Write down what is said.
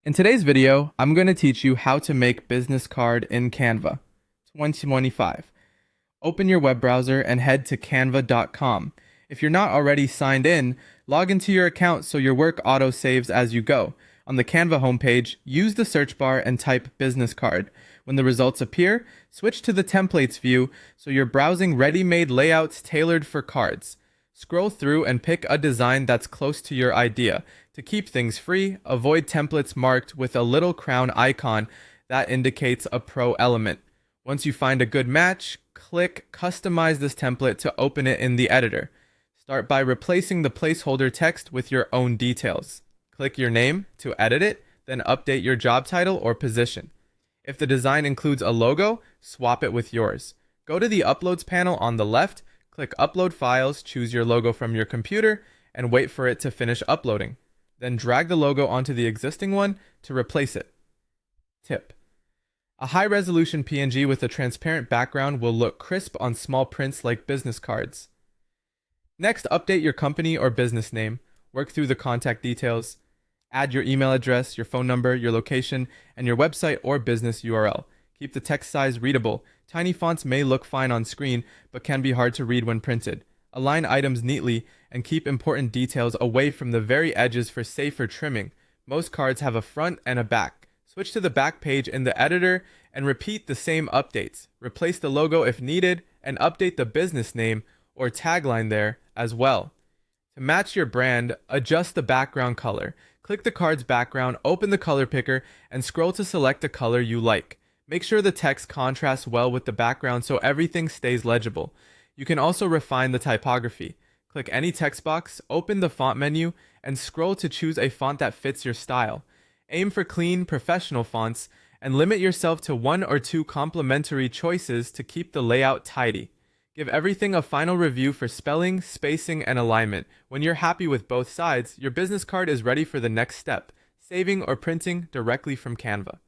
In today's video, I'm going to teach you how to make business card in Canva 2025. Open your web browser and head to canva.com. If you're not already signed in, log into your account so your work auto saves as you go. On the Canva homepage, use the search bar and type business card. When the results appear, switch to the templates view so you're browsing ready-made layouts tailored for cards. Scroll through and pick a design that's close to your idea. To keep things free, avoid templates marked with a little crown icon that indicates a pro element. Once you find a good match, click Customize this template to open it in the editor. Start by replacing the placeholder text with your own details. Click your name to edit it, then update your job title or position. If the design includes a logo, swap it with yours. Go to the Uploads panel on the left, click Upload Files, choose your logo from your computer, and wait for it to finish uploading. Then drag the logo onto the existing one to replace it. Tip: a high-resolution PNG with a transparent background will look crisp on small prints like business cards. Next, update your company or business name, work through the contact details, add your email address, your phone number, your location, and your website or business URL. Keep the text size readable. Tiny fonts may look fine on screen, but can be hard to read when printed. Align items neatly and keep important details away from the very edges for safer trimming. Most cards have a front and a back. Switch to the back page in the editor and repeat the same updates. Replace the logo if needed and update the business name or tagline there as well. To match your brand, adjust the background color. Click the card's background, open the color picker, and scroll to select a color you like. Make sure the text contrasts well with the background so everything stays legible. You can also refine the typography. Click any text box, open the font menu, and scroll to choose a font that fits your style. Aim for clean, professional fonts, and limit yourself to one or two complementary choices to keep the layout tidy. Give everything a final review for spelling, spacing, and alignment. When you're happy with both sides, your business card is ready for the next step, saving or printing directly from Canva.